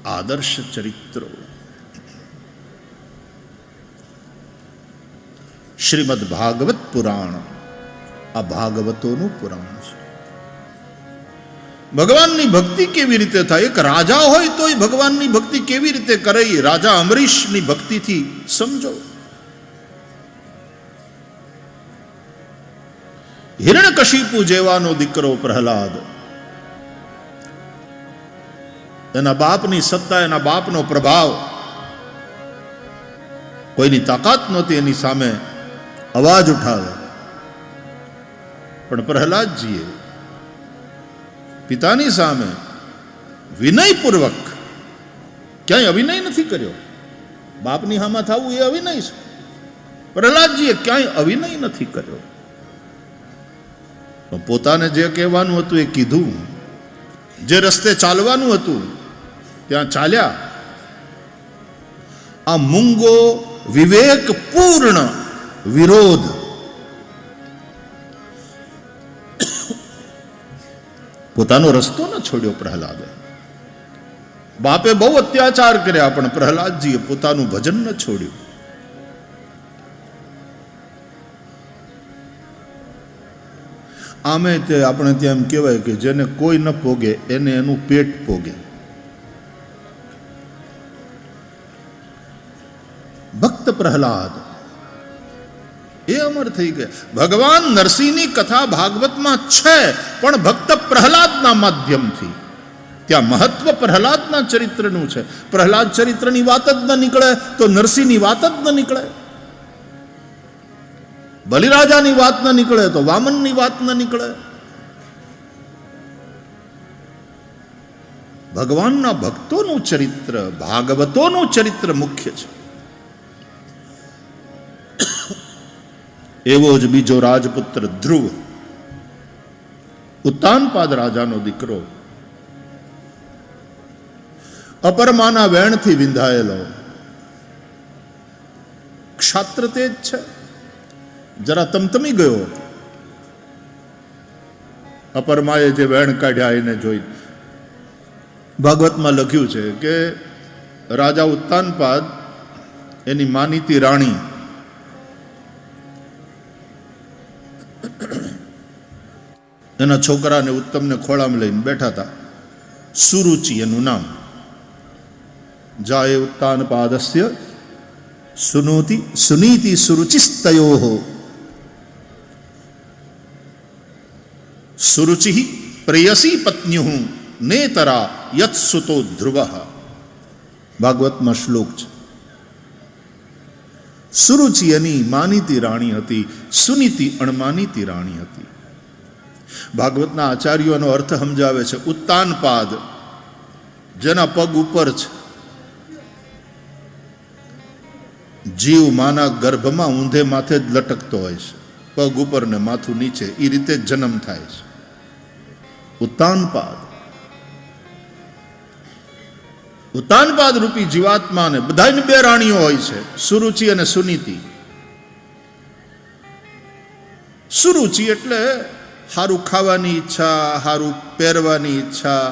આદર્શ ચરિત્રો. શ્રીમદ ભાગવત પુરાણ આ ભાગવતોનું પુરાણ છે. ભગવાનની ભક્તિ કેવી રીતે થાય? એક રાજા હોય તોય ભગવાનની ભક્તિ કેવી રીતે કરે? રાજા અમરીશની ભક્તિથી સમજો. હિરણ્યકશિપુ જેવાનો દીકરો પ્રહલાદ, એના બાપની સત્તા, એના બાપનો પ્રભાવ, કોઈની તાકાત નહોતી એની સામે અવાજ ઉઠાવે. પણ પ્રહલાદજીએ પિતાની સામે વિનયપૂર્વક, ક્યાંય અવિનય નથી કર્યો. બાપની હામાં થવું એ અવિનય છે. પ્રહલાદજીએ ક્યાંય અવિનય નથી કર્યો. પોતાને જે કહેવાનું હતું એ કીધું, જે રસ્તે ચાલવાનું હતું ત્યાં ચાલ્યા. આ મૂંગો વિવેકપૂર્ણ વિરોધ પોતાનો રસ્તો ન છોડ્યો પ્રહલાદે. બાપે બહુ અત્યાચાર કર્યા પણ પ્રહલાદજીએ પોતાનું ભજન ન છોડ્યું. આમે તે આપણે ત્યાં એમ કહેવાય કે જેને કોઈ ન પોગે એને એનું પેટ પોગે. ભક્ત પ્રહલાદ એ અમર થઈ ગયા. ભગવાન નરસિંહની કથા ભાગવતમાં છે પણ ભક્ત પ્રહલાદના માધ્યમથી. ત્યાં મહત્વ પ્રહલાદના ચરિત્રનું છે. પ્રહલાદ ચરિત્રની વાત જ ન નીકળે તો નરસિંહની વાત જ ન નીકળે. બલિરાજાની વાત ન નીકળે તો વામનની વાત ન નીકળે. ભગવાનના ભક્તોનું ચરિત્ર, ભાગવતોનું ચરિત્ર મુખ્ય છે. એવો જ બીજો રાજપુત્ર ધ્રુવ, ઉત્તાનપાદ રાજાનો દીકરો, અપરમાના વેણથી વિંધાયેલો, ક્ષાત્ર તેજ છે, જરા તમતમી ગયો. અપરમાએ જે વેણ કાઢ્યા એને જોઈ. ભાગવતમાં લખ્યું છે કે રાજા ઉત્તાનપાદ એની માનીતી રાણી એના છોકરાને ઉત્તમને ખોળામાં લઈને બેઠા હતા. સુરુચિ એનું નામ. જાય ઉત્તાનપાદસ્ય સુનીતિ સુરુચિસ્તયોઃ સુરુચિ પ્રેયસી પત્ન્યુઃ નેતરા યત્સુતો ધ્રુવઃ. ભાગવતમાં શ્લોક છે. સુરુચિ એની માનીતી રાણી હતી, સુનીતિ અણમાનીતી રાણી હતી. ભાગવતના આચાર્યોનો અર્થ સમજાવે છે. ઉત્તાનપાદ જેના પગ ઉપર છે, જીવ માના ગર્ભમાં ઊંધે માથે જ લટકતો હોય છે, પગ ઉપર ને માથું નીચે, એ રીતે જ જન્મ થાય છે. ઉત્તાનપાદ, ઉત્તાનપાદ રૂપી જીવાત્માને બધાને બે રાણીઓ હોય છે, સુરુચિ અને સુનીતિ. સુરુચિ એટલે સારું ખાવાની ઈચ્છા, સારું પહેરવાની ઈચ્છા,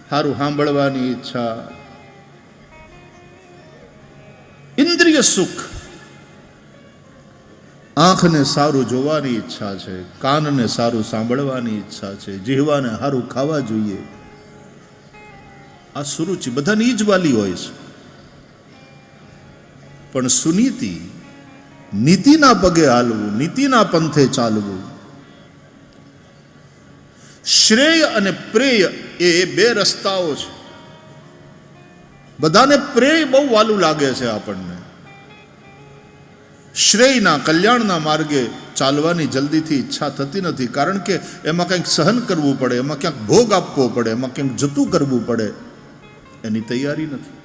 સારું સાંભળવાની ઈચ્છા, ઇન્દ્રિય સુખ. આંખને સારું જોવાની ઈચ્છા છે, કાનને સારું સાંભળવાની ઈચ્છા છે, જીહવાને સારું ખાવા જોઈએ. આ સુરુચિ બધાની જ વાલી હોય છે. પણ સુનીતિ, નીતિના પગે હાલવું, નીતિના પંથે ચાલવું. શ્રેય અને પ્રેય એ બે રસ્તાઓ છે. બધાને પ્રેય બહુ વાલું લાગે છે આપણને. શ્રેયના, કલ્યાણના માર્ગે ચાલવાની જલ્દીથી ઈચ્છા થતી નથી, કારણ કે એમાં કંઈક સહન કરવું પડે, એમાં ક્યાંક ભોગ આપવો પડે, એમાં ક્યાંક જતું કરવું પડે, એની તૈયારી નથી.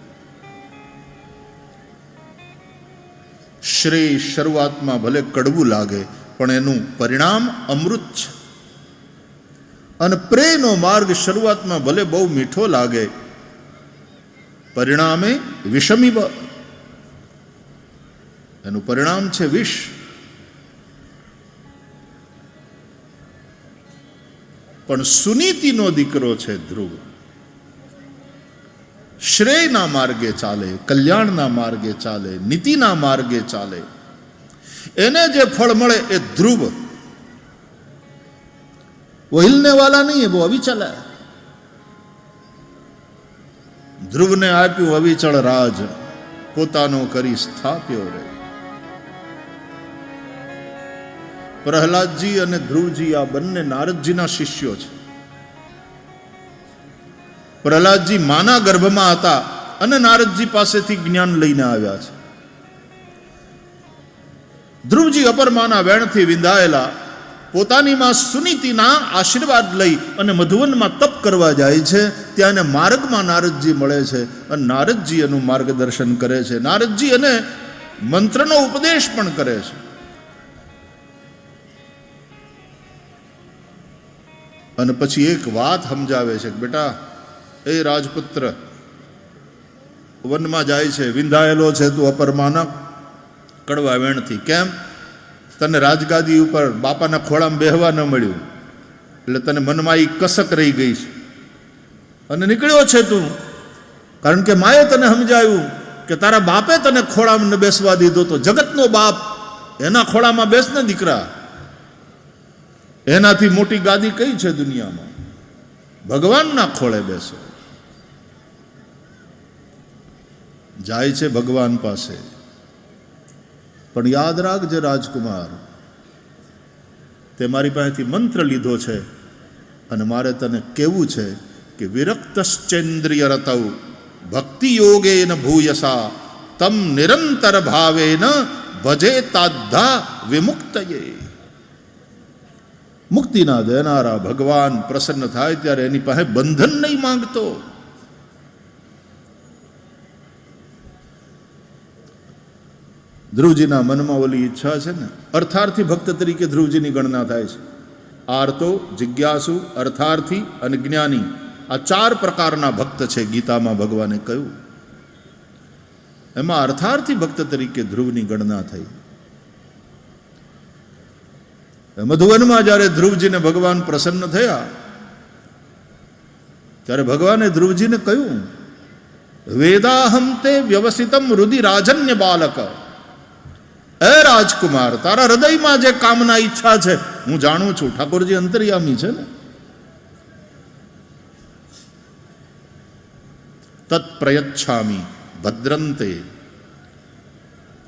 શ્રેય શરૂઆતમાં ભલે કડવું લાગે પણ એનું પરિણામ અમૃત છે. અને પ્રેયનો માર્ગ શરૂઆતમાં ભલે બહુ મીઠો લાગે, પરિણામે વિષમીવ, એનું પરિણામ છે વિષ. પણ સુનીતિનો દીકરો છે ધ્રુવ. શ્રેયના માર્ગે ચાલે, કલ્યાણના માર્ગે ચાલે, નીતિના માર્ગે ચાલે, એને જે ફળ મળે એ ધ્રુવ. वो हिलने वाला नहीं है, वो अविचल है. ધ્રુવને આપ્યું અવિચળ રાજ, પોતાનો કરી સ્થાપ્યો રે. પ્રહલાદજી અને ધ્રુવજી આ બંને નારદજીના શિષ્યો છે. પ્રહલાદજી માના ગર્ભમાં હતા અને નારદજી પાસેથી જ્ઞાન લઈને આવ્યા છે. ધ્રુવજી અપરમાના વેણથી વિંધાયેલા પોતાની માં સુનીતિના આશીર્વાદ લઈ અને મધુવનમાં તપ કરવા જાય છે. ત્યાં એને માર્ગમાં નારદજી મળે છે અને નારદજી એનું માર્ગદર્શન કરે છે. નારદજી એને મંત્રનો ઉપદેશ પણ કરે છે. અને પછી એક વાત સમજાવે છે કે બેટા, એ રાજપુત્ર વનમાં જાય છે, વિંધાયેલો છે તું અપરમાના કડવા વેણથી. કેમ? તને રાજગાદી ઉપર બાપાના ખોળામાં બેહવા ન મળ્યું એટલે તને મનમાં એ કસક રહી ગઈ છે અને નીકળ્યો છે તું, કારણ કે માએ તને સમજાવ્યું કે તારા બાપે તને ખોળામાં ન બેસવા દીધો, તો જગતનો બાપ એના ખોળામાં બેસ ને દીકરા. એનાથી મોટી ગાદી કઈ છે દુનિયામાં? ભગવાનના ખોળે બેસો. જાય છે ભગવાન પાસે. પણ યાદ રાખજે રાજકુમાર, તે મારી પાસેથી મંત્ર લીધો છે અને મારે તને કહેવું છે કે વિરક્તશ્ચેન્દ્રિય રતૌ ભક્તિ યોગેન ભૂયસા તમ નિરંતર ભાવેન ભજે તાદ્ધા વિમુક્તયે. મુક્તિના દેનારા ભગવાન પ્રસન્ન થાય ત્યારે એની પાસે બંધન નહીં માંગતો. ધ્રુવજીના મનમાં ઓલી ઈચ્છા છે ને, અર્થાર્થી ભક્ત તરીકે ધ્રુવજીની ગણના થાય છે. આર્તો, જિજ્ઞાસુ, અર્થાર્થી અને જ્ઞાની, આ 4 પ્રકારના ભક્ત છે ગીતામાં ભગવાને કહ્યું. એમાં અર્થાર્થી ભક્ત તરીકે ધ્રુવની ગણના થઈ. મધુવનમાં જ્યારે ધ્રુવજીને ભગવાન પ્રસન્ન થયા ત્યારે ભગવાને ધ્રુવજીને કહ્યું, વેદાહમ તે વ્યવસિતમ રુધિરાજન્ય બાલક. એ રાજકુમાર, તારા હૃદયમાં જે કામના ઈચ્છા છે હું જાણું છું. ઠાકોરજી અંતર્યામી છે ને. તત્ પ્રયચ્છામી ભદ્રંતે,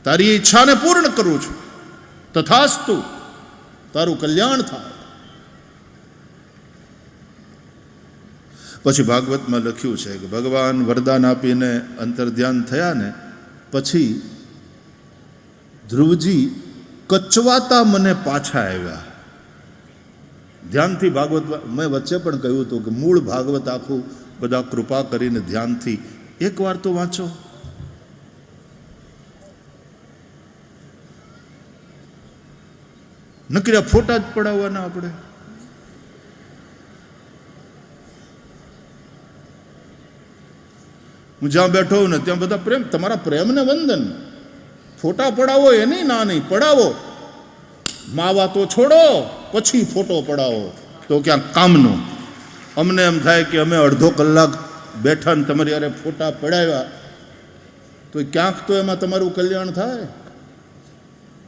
તારી ઈચ્છાને પૂર્ણ કરું છું. તથાસ્તુ, તારું કલ્યાણ થાય. પછી ભાગવતમાં લખ્યું છે કે ભગવાન વરદાન આપીને અંતર્ધ્યાન થયા ને પછી ધ્રુવજી કચવાતા મને પાછા આવ્યા. ધ્યાનથી ભાગવત, મેં વચ્ચે પણ કહ્યું હતું કે મૂળ ભાગવત આખું બધા કૃપા કરીને ધ્યાનથી એકવાર તો વાંચો. નકર્યા ફોટા જ પડાવવાના આપણે. હું જ્યાં બેઠો હોઉં ને ત્યાં બધા પ્રેમ, તમારા પ્રેમને વંદન. ફોટા પડાવો એની ના નહીં, પડાવો. માવા તો છોડો, પછી ફોટો પડાવો તો ક્યાંક કામનો. અમને એમ થાય કે અમે અડધો કલાક બેઠા ને તમારી યારે ફોટા પડાવ્યા તો ક્યાંક તો એમાં તમારું કલ્યાણ થાય.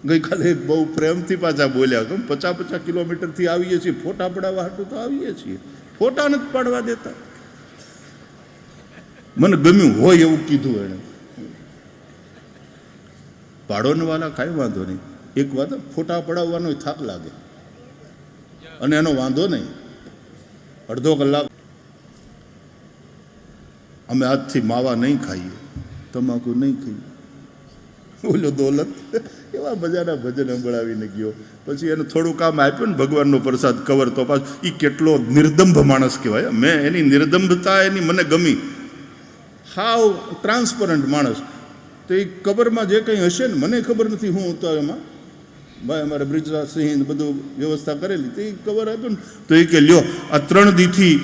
ગઈકાલે બહુ પ્રેમથી પાછા બોલ્યા તો 50-50 કિલોમીટરથી આવીએ છીએ, ફોટા પડાવવા હાટું તો આવીએ છીએ, ફોટા નથી પાડવા દેતા. મને ગમ્યું હોય એવું કીધું એણે. પાડોને વાલા કાંઈ વાંધો નહીં, એક વાત ફોટા પડાવવાનો થાક લાગે અને એનો વાંધો નહીં. અડધો કલાક અમે આજથી માવા નહીં ખાઈએ, તમાકુ નહીં ખાઈએ. બોલો દોલત એવા મજાના ભજન સંભળાવીને ગયો. પછી એને થોડું કામ આપ્યું ને ભગવાનનો પ્રસાદ કવર, તો પાછું એ કેટલો નિર્દંભ માણસ કહેવાય. મેં એની નિર્દંભતા એની મને ગમી. હાવ ટ્રાન્સપરન્ટ માણસ. તો એ કબરમાં જે કંઈ હશે ને, મને ખબર નથી હું તો એમાં, ભાઈ અમારે બ્રિજરાજ સિંહ બધું વ્યવસ્થા કરેલી, તો એ કબર આપ્યું ને તો એ કે લ્યો આ 3 દીથી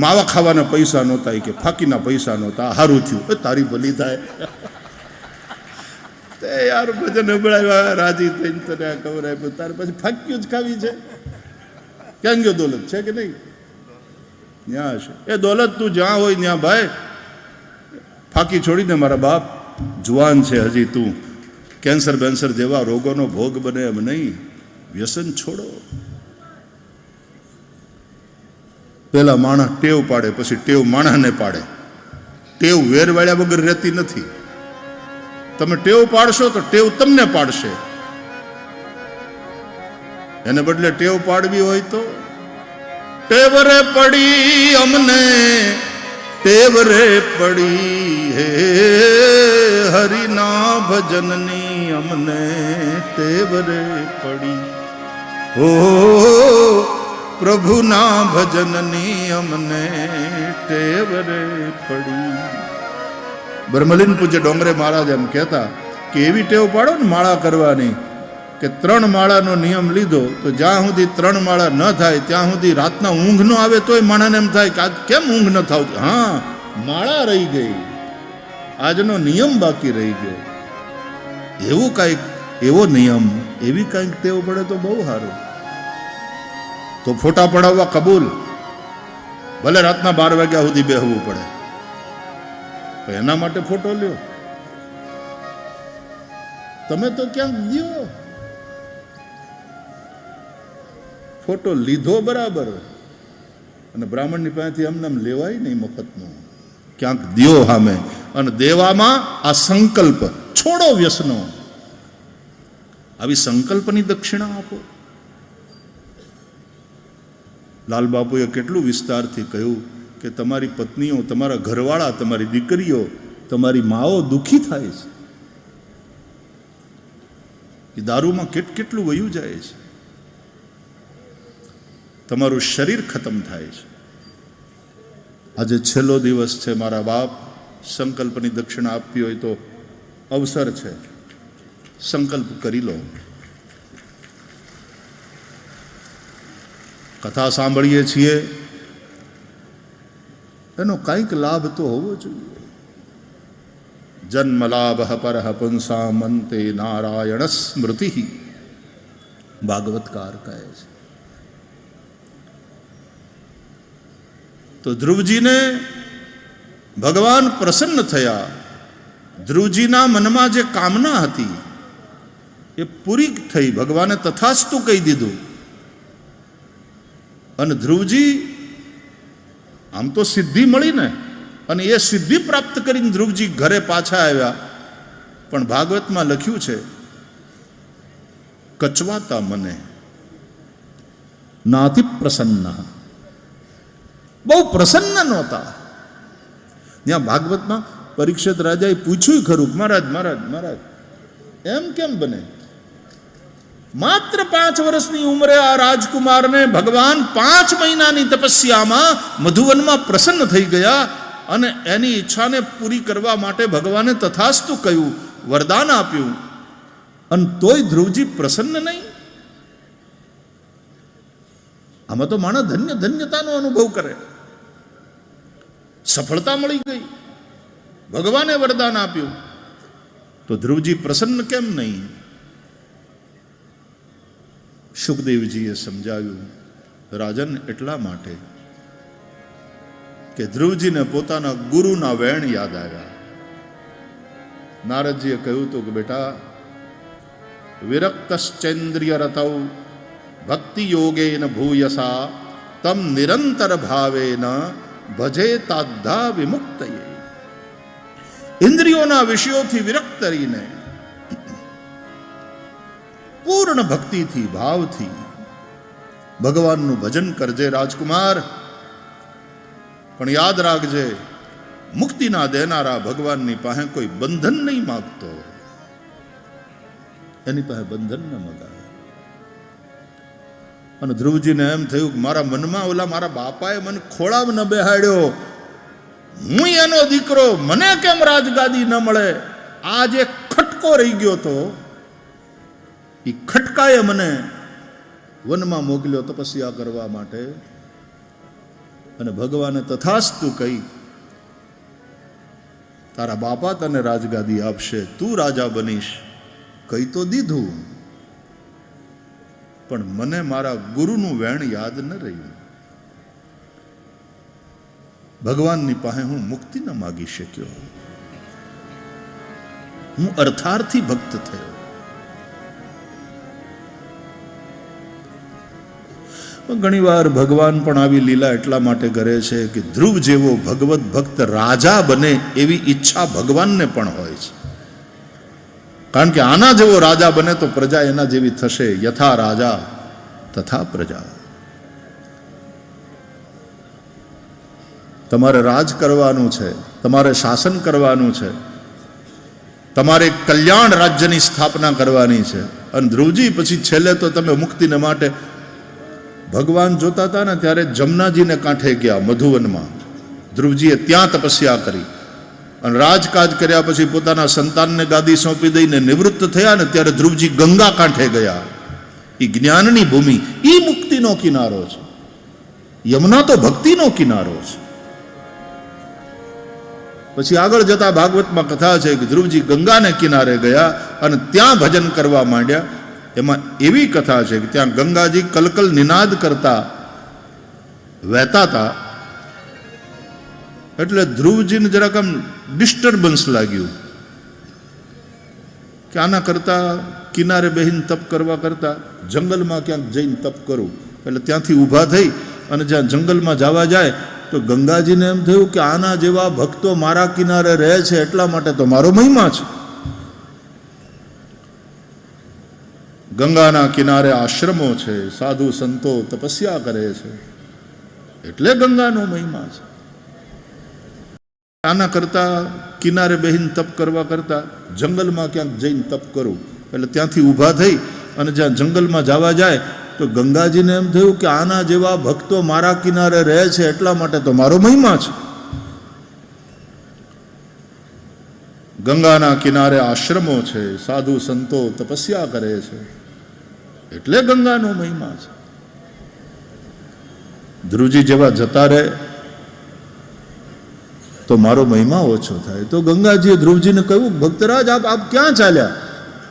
માવા ખાવાના પૈસા નહોતા, એ કે ફાકીના પૈસા નહોતા, સારું થયું. તારી ભલી થાય. તે યાર ભજન સંભળાવ્યા, રાજી થઈને તને આ ખબર આપ્યું, તારે પછી ફાક્યું જ ખાવી છે. ક્યાં ગયો દોલત? છે કે નહીં? ત્યાં હશે. એ દોલત તું જ્યાં હોય ત્યાં ભાઈ ફાંકી છોડીને મારા બાપ જુવાન છે હજી, તું કેન્સર બેન્સર જેવા રોગોનો ભોગ બને એમ નહીં, વ્યસન છોડો. પેલા માણસ ટેવ પાડે, પછી ટેવ માણસને પાડે. ટેવ વેર વાળ્યા વગર રહેતી નથી. તમે ટેવ પાડશો તો ટેવ તમને પાડશે. એને બદલે ટેવ પાડવી હોય તો ટેવ રે પડી અમને, ટેવ રે પડી હે હરિના ભજનની અમને ટેવ રે પડી. ઓ પ્રભુના ભજનની અમને ટેવ રે પડી. બ્રહ્મલીન પૂજ્ય ડોંગરે મહારાજ એમ કહેતા કે એવી ટેવ પાડો ને માળા કરવાની કે 3 માળાનો નિયમ લીધો તો જ્યાં સુધી 3 માળા ન થાય ત્યાં સુધી રાતના ઊંઘ ન આવે તોય માણસને એમ થાય કે આજ કેમ ઊંઘ ન થાવતી. હા, માળા રહી ગઈ, આજનો નિયમ બાકી રહી ગયો. એવું કાંઈક એવો નિયમ, એવી કાંઈક ટેવ પડે તો બહુ સારું. તો ફોટા પડાવવા કબૂલ, ભલે રાતના 12 વાગ્યા સુધી બેહવું પડે, તો એના માટે ફોટો લ્યો. તમે તો ક્યાંક ગયો, ફોટો લીધો બરાબર, અને બ્રાહ્મણની પાસેથી એમને લેવાય નહીં મફતનું, ક્યાંક દ્યો સામે. અને દેવામાં આ સંકલ્પ છોડો, વ્યસનો. આવી સંકલ્પની દક્ષિણા આપો. લાલ બાપુએ કેટલું વિસ્તારથી કહ્યું કે તમારી પત્નીઓ, તમારા ઘરવાળા, તમારી દીકરીઓ, તમારી માઓ દુઃખી થાય છે. એ દારૂમાં કેટલું વયું જાય છે. તમારું શરીર ખતમ થાય છે. આજે છેલ્લો દિવસ છે મારા બાપ, સંકલ્પની દક્ષિણા આપવી હોય તો અવસર છે, સંકલ્પ કરી લો. કથા સાંભળીએ છીએ એનો કંઈક લાભ તો હોવો જોઈએ. જન્મ લાભ પરહ પુંસામંતે નારાયણ સ્મૃતિ, ભાગવતકાર કહે છે. તો ધ્રુવજીને ભગવાન પ્રસન્ન થયા. ધ્રુવજીના મનમાં જે કામના હતી એ પૂરી થઈ. ભગવાને તથાસ્તુ કહી દીધું. અને ધ્રુવજી આમ તો સિદ્ધિ મળી ને, અને એ સિદ્ધિ પ્રાપ્ત કરીને ધ્રુવજી ઘરે પાછા આવ્યા. પણ ભાગવતમાં લખ્યું છે, કચવાતા મને નાતિ પ્રસન્ન, બહુ પ્રસન્ન નહોતા. ત્યાં ભાગવતમાં પરીક્ષિત રાજાએ પૂછ્યું ખરું, મહારાજ મહારાજ મહારાજ એમ કેમ બને? માત્ર 5 વર્ષની ઉંમરે આ રાજકુમારને ભગવાન 5 મહિનાની તપસ્યામાં મધુવનમાં પ્રસન્ન થઈ ગયા, અને એની ઈચ્છાને પૂરી કરવા માટે ભગવાને તથાસ્તુ કહ્યું, વરદાન આપ્યું, અને તોય ધ્રુવજી પ્રસન્ન નહીં. આમાં તો માણસ ધન્યતાનો અનુભવ કરે. સફળતા મળી ગઈ, ભગવાને વરદાન આપ્યું, તો ધ્રુવજી પ્રસન્ન કેમ નહીં? સુખદેવજીએ સમજાવ્યું, રાજન એટલા માટે કે ધ્રુવજીને પોતાના ગુરુના વેણ યાદ આવ્યા. નારદજીએ કહ્યું હતું કે બેટા, વિરક્તશ્ચેન્દ્રિય રતૌ ભક્તિ યોગેન ભૂયસા તમ નિરંતર ભાવેન ભજે તાદ્ધા વિમુક્તયે. ઇન્દ્રિયોના વિષયોથી વિરક્ત રહીને પૂર્ણ ભક્તિથી, ભાવથી ભગવાનનું ભજન કરજે રાજકુમાર. પણ યાદ રાખજે, મુક્તિના દેનારા ભગવાનની પાસે કોઈ બંધન નહીં માગતો, એની પાસે બંધન ન મગાવે. અને ધ્રુવજીને એમ થયું કે મારા મનમાં ઓલા મારા બાપાએ મને ખોળાવ ન બેહાડ્યો, હું એનો દીકરો, મને કેમ રાજગાદી ન મળે? આ જે ખટકો રહી ગયો તો એ ખટકાએ મને વનમાં મોકલ્યો તપસ્યા કરવા માટે. અને ભગવાને તથાસ્તુ કહી, તારા બાપા તને રાજગાદી આપશે, તું રાજા બનીશ, કહી તો દીધું, પણ મને મારા ગુરુનું વેણ યાદ ન રહ્યું. ભગવાનની પાસે હું મુક્તિ ન માગી શક્યો. હું અર્થાર્થી ભક્ત થયો. ઘણીવાર ભગવાન પણ આવી લીલા એટલા માટે કરે છે કે ધ્રુવ જેવો ભગવત ભક્ત રાજા બને એવી ઈચ્છા ભગવાનને પણ હોય છે. કારણ કે આના જેવો રાજા બને તો પ્રજા એના જેવી થશે. યથા રાજા તથા પ્રજા. તમારે રાજ કરવાનું છે, તમારે શાસન કરવાનું છે, તમારે કલ્યાણ રાજ્યની સ્થાપના કરવાની છે. અને ધ્રુવજી પછી છેલ્લે તો તમે મુક્તિને માટે ભગવાન જોતા હતા ને ત્યારે જમનાજીને કાંઠે ગયા મધુવનમાં. ધ્રુવજીએ ત્યાં તપસ્યા કરી અને રાજકાજ કર્યા પછી પોતાના સંતાનને ગાદી સોંપી દઈને નિવૃત્ત થયા ને ત્યારે ધ્રુવજી ગંગા કાંઠે ગયા. એ જ્ઞાનની ભૂમિ, એ મુક્તિનો કિનારો છે. યમુના તો ભક્તિનો કિનારો છે. પછી આગળ જતા ભાગવતમાં કથા છે કે ધ્રુવજી ગંગાને કિનારે ગયા અને ત્યાં ભજન કરવા માંડ્યા. એમાં એવી કથા છે કે ત્યાં ગંગાજી કલકલ નિનાદ કરતા વહેતા હતા. એટલે ધ્રુવજીને જરાક આમ ડિસ્ટર્બન્સ લાગ્યું કે આના કરતા કિનારે બેહીને તપ કરવા કરતા જંગલમાં ક્યાંક જઈને તપ કરું. એટલે ત્યાંથી ઊભા થઈ અને જ્યાં જંગલમાં જવા જાય તો ગંગાજીને એમ થયું કે આના જેવા ભક્તો મારા કિનારે રહે છે એટલા માટે તો મારો મહિમા છે. ગંગાના કિનારે આશ્રમો છે, સાધુ સંતો તપસ્યા કરે છે, એટલે ગંગાનો મહિમા છે. આના કરતા કિનારે બેહીને તપ કરવા કરતા જંગલમાં ક્યાંક જઈને તપ કરું. એટલે ત્યાંથી ઊભા થઈ અને જ્યાં જંગલમાં જવા જાય તો ગંગાજીને એમ થયું કે આના જેવા ભક્તો મારા કિનારે રહે છે એટલા માટે તો મારો મહિમા છે. ગંગાના કિનારે આશ્રમો છે, સાધુ સંતો તપસ્યા કરે છે, એટલે ગંગાનો મહિમા છે. ધ્રુવજી જેવા જતા રહે તો મારો મહિમા ઓછો થાય. તો ગંગાજીએ ધ્રુવજીને કહ્યું, ભક્તરાજ આપ ક્યાં ચાલ્યા?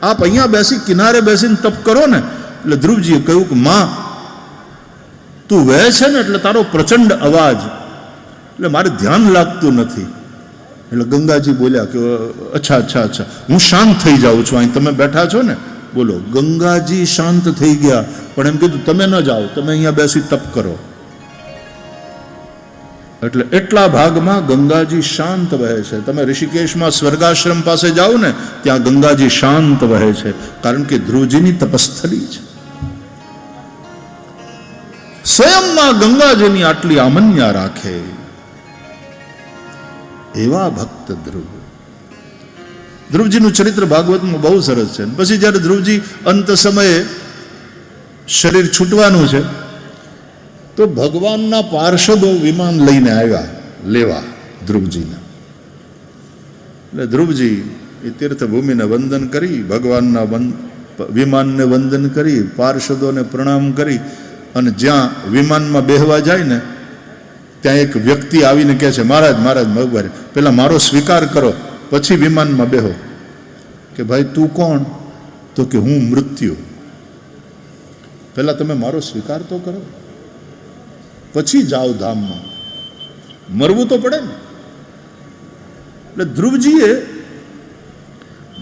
આપ અહીંયા બેસી કિનારે બેસીને તપ કરો ને. એટલે ધ્રુવજીએ કહ્યું કે માં, તું વહે છે ને એટલે તારો પ્રચંડ અવાજ, એટલે મારે ધ્યાન લાગતું નથી. એટલે ગંગાજી બોલ્યા કે અચ્છા અચ્છા અચ્છા, હું શાંત થઈ જાઉં છું, અહીં તમે બેઠા છો ને. બોલો, ગંગાજી શાંત થઈ ગયા, પણ એમ કીધું તમે ન જાઓ, તમે અહીંયા બેસી તપ કરો. એટલે એટલા ભાગમાં ગંગાજી શાંત વહે છે. તમે ઋષિકેશમાં સ્વર્ગાશ્રમ પાસે જાઓ ને, ત્યાં ગંગાજી શાંત વહે છે, કારણ કે ધ્રુવજીની તપસ્થલી છે. સ્વયંમાં ગંગાજીની આટલી આમન્યા રાખે એવા ભક્ત ધ્રુવ. ધ્રુવજીનું ચરિત્ર ભાગવતમાં બહુ સરસ છે. પછી જ્યારે ધ્રુવજી અંત સમયે શરીર છૂટવાનું છે તો ભગવાનના પાર્ષદો વિમાન લઈને આવ્યા લેવા ધ્રુવજીને. એટલે ધ્રુવજી એ તીર્થભૂમિને વંદન કરી, ભગવાનના વિમાનને વંદન કરી, પાર્ષદોને પ્રણામ કરી અને જ્યાં વિમાનમાં બેહવા જાય ને ત્યાં એક વ્યક્તિ આવીને કહે છે, મહારાજ મહારાજ મગવારે પેલા મારો સ્વીકાર કરો, પછી વિમાનમાં બેહો. કે ભાઈ તું કોણ? તો કે હું મૃત્યુ. પેલા તમે મારો સ્વીકાર તો કરો, પછી જાઓ ધામમાં. મરવું તો પડે ને. એટલે ધ્રુવજીએ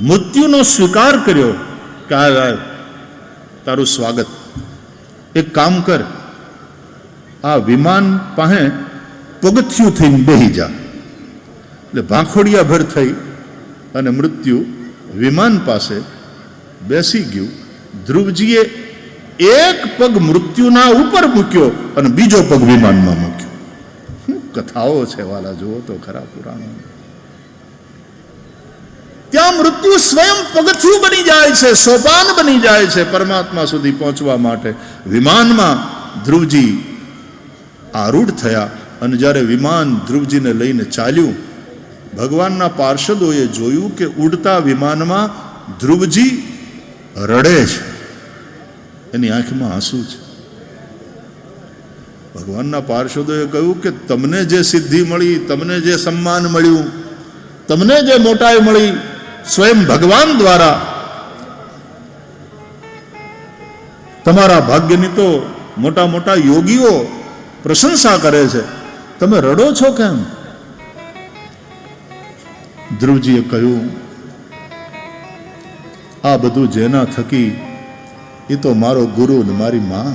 મૃત્યુનો સ્વીકાર કર્યો કે આ તારું સ્વાગત. એક કામ કર, આ વિમાન પાસે પગથિયું થઈને બેહી જા. એટલે ભાંખોડિયા ભર થઈ અને મૃત્યુ વિમાન પાસે બેસી ગયું. ધ્રુવજીએ એક પગ મૃત્યુના ઉપર મૂક્યો અને બીજો પગ વિમાનમાં મૂક્યો. કથાઓ છે વાલા, જુઓ તો ખરા પુરાણો. ત્યાં મૃત્યુ સ્વયં પગથિયું બની જાય છે, સોપાન બની જાય છે પરમાત્મા સુધી પહોંચવા માટે. વિમાનમાં ધ્રુવજી આરૂઢ થયા અને જ્યારે વિમાન ધ્રુવજીને લઈને ચાલ્યું, ભગવાનના પાર્ષદોએ જોયું કે ઉડતા વિમાનમાં ધ્રુવજી રડે છે, એની આંખમાં આંસુ છે. ભગવાનના પાર્ષદોએ કહ્યું કે તમને જે સિદ્ધિ મળી, તમને જે સન્માન મળ્યું, તમને જે મોટાઈ મળી સ્વયં ભગવાન દ્વારા, તમારા ભાગ્યની તો મોટા મોટા યોગીઓ પ્રશંસા કરે છે, તમે રડો છો કેમ? ધ્રુવજીએ કહ્યું આ બધું જેના થકી, એ તો મારો ગુરુ ને મારી માં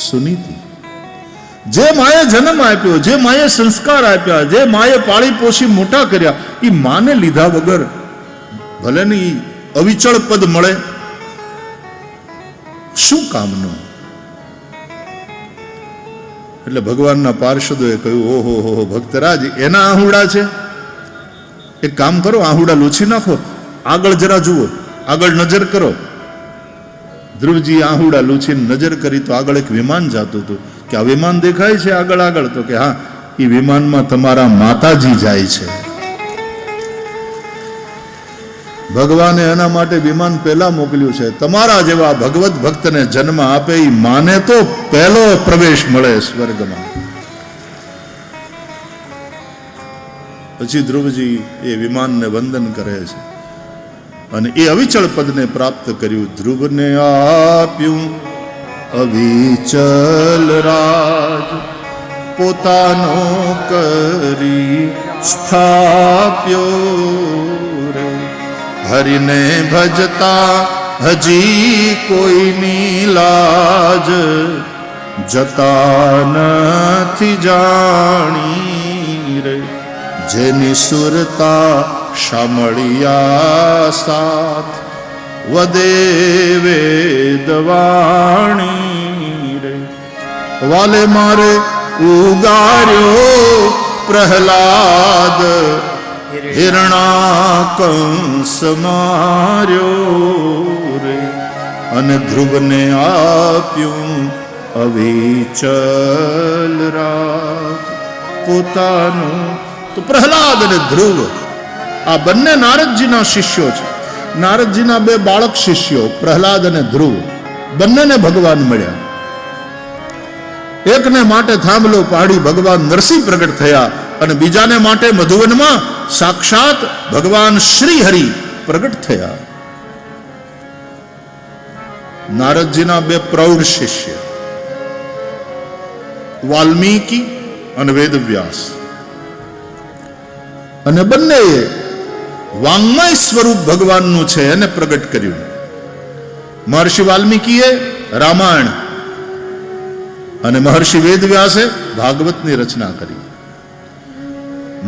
સુનીતિ. જે માએ જન્મ આપ્યો, જે માએ સંસ્કાર આપ્યા, જે માએ પાળી પોષી મોટા કર્યા, એ માને લીધા વગર ભલે ને અવિચળ પદ મળે, શું કામનું? એટલે ભગવાનના પાર્ષદોએ કહ્યું, ઓહો હો ભક્તરાજ, એના આહુડા છે. એક કામ કરો, આહુડા લૂછી નાખો, આગળ જરા જુઓ, આગળ નજર કરો. ધ્રુવજી આહુડા લૂછીને નજર કરી તો આગળ એક વિમાન જતું હતું. કે આ વિમાન દેખાય છે આગળ આગળ? તો કે હા, એ વિમાનમાં તમારા માતાજી જાય છે. ભગવાને એના માટે વિમાન પહેલા મોકલ્યું છે. તમારા જેવા ભગવત ભક્તને જન્મ આપે એ માને તો પહેલો પ્રવેશ મળે સ્વર્ગમાં. પછી ધ્રુવજી એ વિમાનને વંદન કરે છે અને એ અવિચળ પદને પ્રાપ્ત કર્યું. ધ્રુવને આપ્યું અવિચલ રાજ, પોતાનો કરી સ્થાપ્યો રે. હરિને ભજતા હજી કોઈની લાજ, જતા નથી જાણી રે. જેની સુરતા શામળિયા સાથ, વદે વેદવાણી રે. વાલે મારે ઉગાર્યો પ્રહલાદ, હિરણા કંસ માર્યો રે. અને ધ્રુવને આપ્યું અવિચલ રાજ, પોતાનું. તો પ્રહલાદ અને ધ્રુવ આ બંને નારદજીના શિષ્યો છે. નારદજીના બે બાળક શિષ્યો પ્રહલાદ અને ધ્રુવ, બંનેને ભગવાન મળ્યા. એકને માટે થાંભલો પાડી ભગવાન નરસિંહ પ્રગટ થયા અને બીજાને માટે મધુવનમાં સાક્ષાત ભગવાન શ્રી હરિ પ્રગટ થયા. નારદજીના બે પ્રૌઢ શિષ્ય વાલ્મીકી અને વેદવ્યાસ, અને બંનેએ વાંગ્મય સ્વરૂપ ભગવાનનું છે એને પ્રગટ કર્યું. મહર્ષિ વાલ્મીકીએ રામાયણ અને મહર્ષિ વેદવ્યાસે ભાગવતની રચના કરી.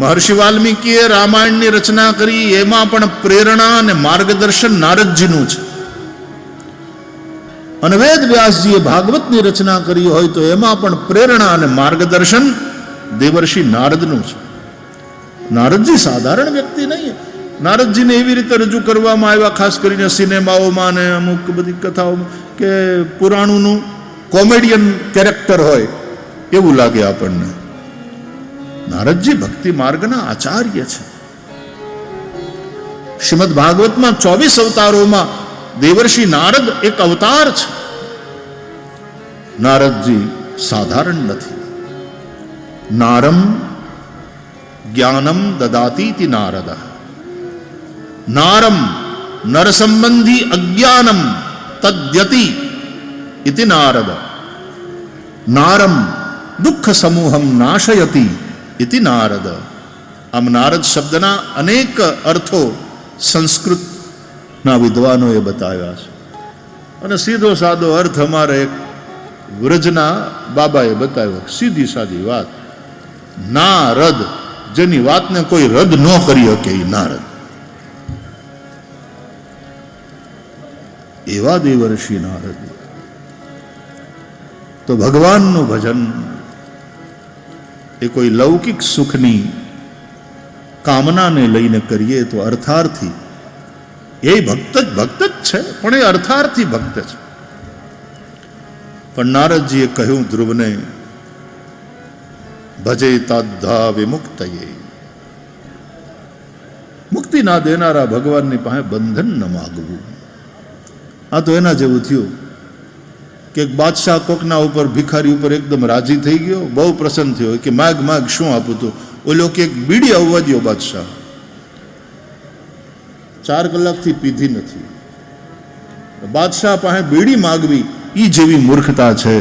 મહર્ષિ વાલ્મીકીએ રામાયણની રચના કરી, એમાં પણ પ્રેરણા અને માર્ગદર્શન નારદજીનું છે. અને વેદવ્યાસજીએ ભાગવતની રચના કરી હોય તો એમાં પણ પ્રેરણા અને માર્ગદર્શન દેવર્ષિ નારદનું છે. નારદજી સાધારણ વ્યક્તિ નહીં. નારદજીને એવી રીતે રજૂ કરવામાં આવ્યા, ખાસ કરીને સિનેમાઓમાં અને અમુક બધી કથાઓમાં, કે પુરાણોનું કોમેડિયન કેરેક્ટર હોય એવું લાગે આપણને. નારદજી ભક્તિ માર્ગના આચાર્ય છે. શ્રીમદ ભાગવતમાં 24 અવતારોમાં દેવર્ષિ નારદ એક અવતાર છે. નારદજી સાધારણ નથી. નારમ જ્ઞાનમ દદાતીતિ નારદ, નારમ નર સંબંધી અજ્ઞાનમ તદ્યતિ ઇતિ નારદ, નારમ દુઃખ સમૂહમ નાશયતિ ઇતિ નારદ. આમ નારદ શબ્દના અનેક અર્થો સંસ્કૃતના વિદ્વાનોએ બતાવ્યા છે. અને સીધો સાદો અર્થ અમારે એક વ્રજના બાબાએ બતાવ્યો. સીધી સાદી વાત, નારદ, જેની વાતને કોઈ રદ ન કરી શકે એ નારદ. એવા દેવર્ષિ નારદ. તો ભગવાનનું ભજન એ કોઈ લૌકિક સુખની કામનાને લઈને કરીએ તો અર્થાર્થી, એ ભક્ત જ છે, પણ એ અર્થાર્થી ભક્ત છે. પણ નારદજીએ કહ્યું ધ્રુવને, ભજે તાદ્ધા વિમુક્તયે. મુક્તિ ના દેનારા ભગવાનની પાસે બંધન ન માગવું. આ તો એના જેવું થયું કે એક બાદશાહ કોકના ઉપર, ભિખારી ઉપર એકદમ રાજી થઈ ગયો, બહુ પ્રસન્ન થયો કે માગ માગ શું આપું તું? ઓલો કે એક બીડી આવવા દો બાદશાહ. 4 કલાકથી પીધી નથી. બાદશાહ પાસે બીડી માગવી એ જેવી મૂર્ખતા છે.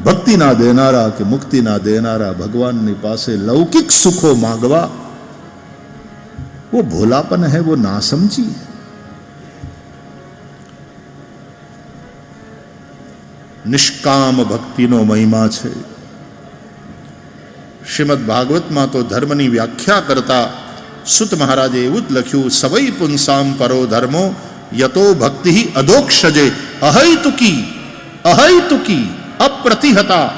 ભક્તિ ના દેનારા કે મુક્તિ ના દેનારા ભગવાનની પાસે લૌકિક સુખો मांगवा वो भोलापन है, वो नासमझी है. નિષ્કામ ભક્તિનો મહિમા છે. શ્રીમદ ભાગવતમાં તો ધર્મની વ્યાખ્યા કરતા સુત મહારાજે એવું જ લખ્યું, સવૈ પુંસામ પરો ધર્મો યતો ભક્તિ અધોક્ષજે અહૈતુકી અપ્રતિહતા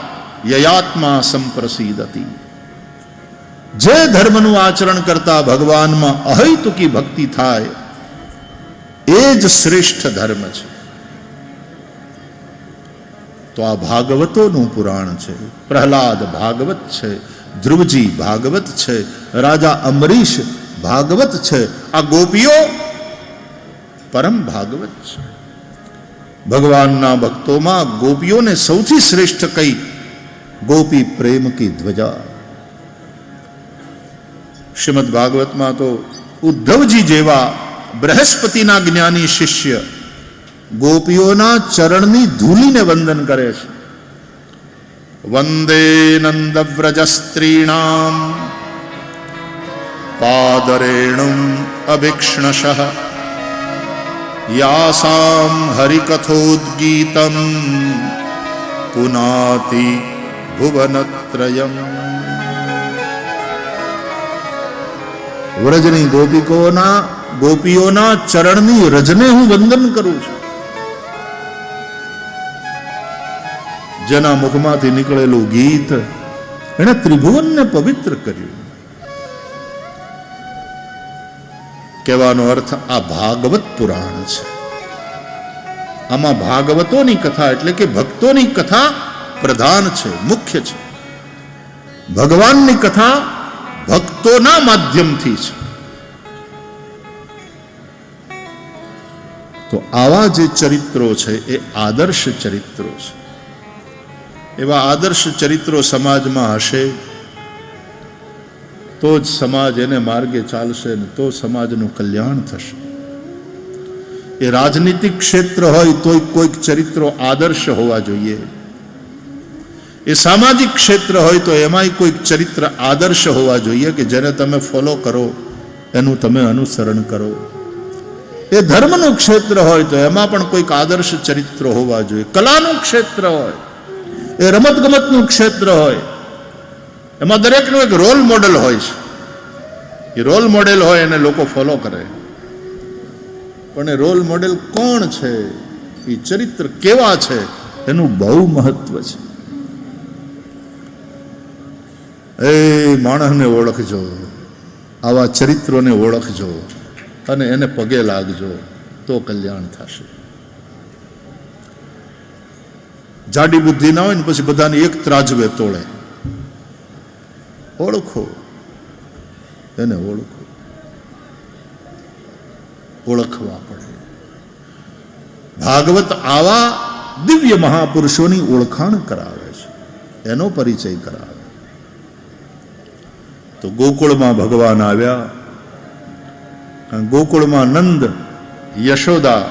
યયાત્મા સંપ્રસિદતી. જે ધર્મનું આચરણ કરતા ભગવાનમાં અહૈતુકી ભક્તિ થાય એ જ શ્રેષ્ઠ ધર્મ છે. તો આ ભાગવતોનું પુરાણ છે. પ્રહલાદ ભાગવત છે, ધ્રુવજી ભાગવત છે, રાજા અંબરીશ ભાગવત છે, આ ગોપીઓ પરમ ભાગવત છે. ભગવાનના ભક્તોમાં ગોપીઓને સૌથી શ્રેષ્ઠ કઈ? ગોપી પ્રેમ કી ધ્વજા. શ્રીમદ ભાગવતમાં તો ઉદ્ધવજી જેવા બૃહસ્પતિના જ્ઞાની શિષ્ય ગોપીઓના ચરણની ધૂલીને વંદન કરે છે. વંદે નંદવ્રજ સ્ત્રીણામ પાદરેણુમ અભિક્ષ્ણશઃ યાસામ હરિકથોદ્ગીતમ પુનાતિ ભુવનત્રયમ. વ્રજની ગોપીઓના ચરણની રજને હું વંદન કરું છું. જેના મુખમાંથી નીકળેલું ગીત એણે ત્રિભુવનને પવિત્ર કર્યું. કહેવાનો અર્થ આ ભાગવત પુરાણ છે. આમાં ભાગવતોની કથા એટલે કે ભક્તોની કથા પ્રધાન છે, મુખ્ય છે. ભગવાનની કથા ભક્તોના માધ્યમથી છે. તો આવા જે ચરિત્રો છે એ આદર્શ ચરિત્રો છે. એવા આદર્શ ચરિત્રો સમાજમાં હશે તો જ સમાજ એને માર્ગે ચાલશે ને તો સમાજનું કલ્યાણ થશે. એ રાજનીતિક ક્ષેત્ર હોય તોય કોઈક ચરિત્રો આદર્શ હોવા જોઈએ. એ સામાજિક ક્ષેત્ર હોય તો એમાંય કોઈક ચરિત્ર આદર્શ હોવા જોઈએ કે જેને તમે ફોલો કરો, એનું તમે અનુસરણ કરો. એ ધર્મનું ક્ષેત્ર હોય તો એમાં પણ કોઈક આદર્શ ચરિત્રો હોવા જોઈએ. કલાનું ક્ષેત્ર હોય, એ રમતગમતનું ક્ષેત્ર હોય, એમાં દરેકનું એક રોલ મોડેલ હોય છે. એ રોલ મોડેલ હોય એને લોકો ફોલો કરે. પણ એ રોલ મોડેલ કોણ છે, એ ચરિત્ર કેવા છે, એનું બહુ મહત્વ છે. એ માણસને ઓળખજો, આવા ચરિત્રોને ઓળખજો અને એને પગે લાગજો તો કલ્યાણ થશે. જાડી બુદ્ધિ ના હોય ને પછી બધાને એક ત્રાજવે તોડે. ઓળખો, એને ઓળખો, ઓળખવા પડે. ભાગવત આવા દિવ્ય મહાપુરુષોની ઓળખાણ કરાવે છે, એનો પરિચય કરાવે. તો ગોકુળમાં ભગવાન આવ્યા. ગોકુળમાં નંદ, યશોદા,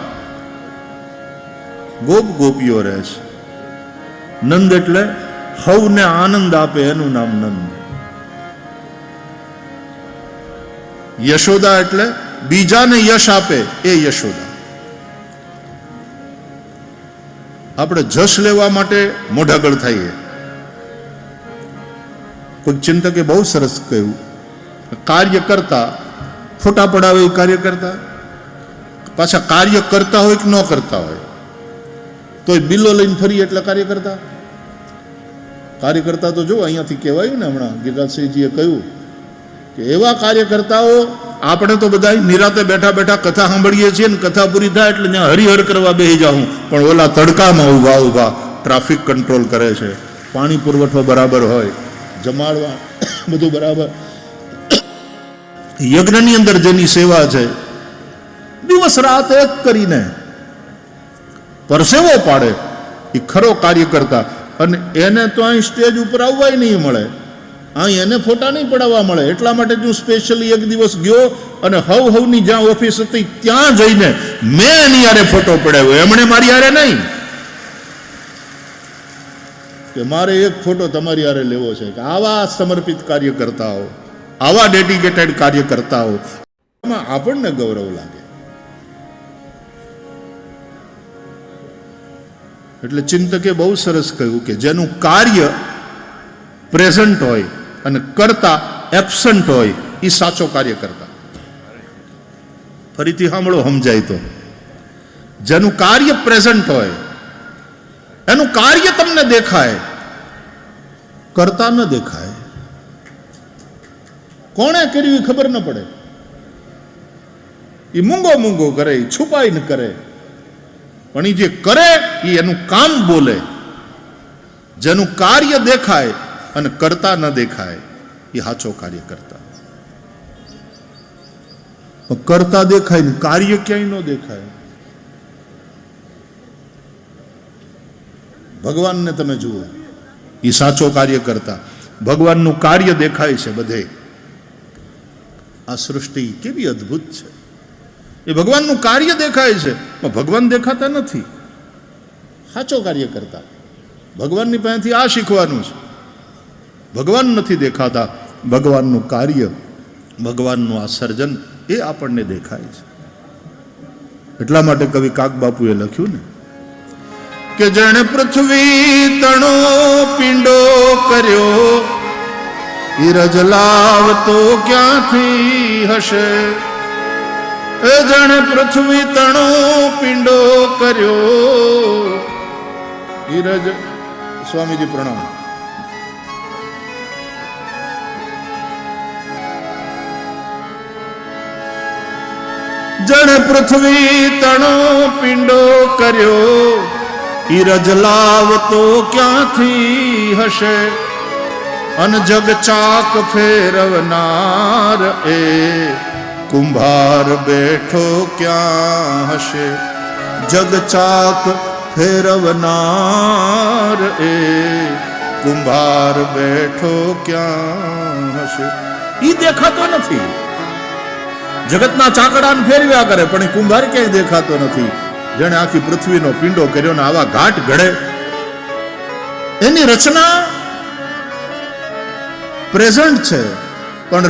ગોપીઓ રહે છે. નંદ એટલે હવને આનંદ આપે એનું નામ નંદ. યશોદા એટલે બીજાને યશ આપે એ યશોદા. આપણે જશ લેવા માટે મોઢાગળ થઈએ. કોઈ ચિંતકે બહુ સરસ કહ્યું, કાર્ય કરતા ફોટા પડાવે એ કાર્ય કરતા, પાછા કાર્ય કરતા હોય કે ન કરતા હોય તોય બિલ્લો લઈને ફરી એટલે કાર્ય કરતા તો જો અહીંયાથી કહેવાયું ને હમણાં ગિરિરાજસિંહજીએ કહ્યું કે એવા કાર્યકર્તાઓ આપણે તો બધા નિરાતે બેઠા બેઠા કથા સાંભળીએ છીએ ને કથા પૂરી થાય એટલે ત્યાં હરિહર કરવા બેસી જાઉં, પણ ઓલા તડકામાં ઊભા ટ્રાફિક કંટ્રોલ કરે છે, પાણી પુરવઠો બરાબર હોય, જમાડવા બધું બરાબર, યજ્ઞની અંદર જેની સેવા છે દિવસ રાત એક કરીને પરસેવો પાડે એ ખરો કાર્યકર્તા. અને એને તો અહીં સ્ટેજ ઉપર આવવાય નહીં મળે, અહીં એને ફોટા નહીં પડાવવા મળે. એટલા માટે હું સ્પેશિયલી એક દિવસ ગયો અને હવની જ્યાં ઓફિસ હતી ત્યાં જઈને મેં એની યારે ફોટો પડાવ્યો, એમણે મારી યારે નહીં કે મારે એક ફોટો તમારી યારે લેવો છે. કે આવા સમર્પિત કાર્યકર્તાઓ, આવા ડેડિકેટેડ કાર્યકર્તાઓ, એમાં આપણને ગૌરવ લાગે. એટલે ચિંતકે બહુ સરસ કહ્યું કે જેનું કાર્ય પ્રેઝન્ટ હોય અને કરતા એબસન્ટ હોય એ સાચો કાર્ય કરતા. ફરીથી સાંભળો સમજાય તો. જેનું કાર્ય પ્રેઝન્ટ હોય, એનું કાર્ય તમને દેખાય, કરતા ન દેખાય. કોણે કર્યું એ ખબર ન પડે, એ મૂંગો મૂંગો કરે, એ છુપાઈ ન કરે, પણ એ જે કરે એ એનું કામ બોલે. જેનું કાર્ય દેખાય અને કરતા ન દેખાય એ સાચો કાર્ય કરતા. કરતા દેખાય ને કાર્ય ક્યાંય ન દેખાય. ભગવાનને તમે જુઓ, એ સાચો કાર્ય કરતા. ભગવાનનું કાર્ય દેખાય છે બધે. આ સૃષ્ટિ કેવી અદ્ભુત છે. એ ભગવાનનું કાર્ય દેખાય છે, પણ ભગવાન દેખાતા નથી. સાચો કાર્ય કરતા. ભગવાનની પાસેથી આ શીખવાનું છે. ભગવાન નથી દેખાતા, ભગવાનનું કાર્ય, ભગવાનનું આ સર્જન એ આપણને દેખાય છે. એટલા માટે કવિ કાગબાપુએ લખ્યું ને કે જેણે પૃથ્વી તણો પિંડો કર્યો, ઈરજ લાવતો ક્યાંથી હશે. એ જેણે પૃથ્વી તણો પિંડો કર્યો, ઈરજ. સ્વામીજી પ્રણામ. જેણે પૃથ્વી તણો પિંડો કર્યો, ઈરજ લાવતો ક્યાંથી હશે. અન જગ ચાક ફેરવનાર એ કુંભાર બેઠો ક્યાં હશે. જગ ચાક ફેરવનાર એ કુંભાર બેઠો ક્યાં હશે. ઈ દેખાતો નથી. જગતના ચાકડાને ફેરવ્યા કરે, પણ એ કુંભાર ક્યાંય દેખાતો નથી. જેણે આખી પૃથ્વીનો પિંડો કર્યો ને આવા ઘાટ ઘડે. એની રચના પ્રેઝન્ટ છે, પણ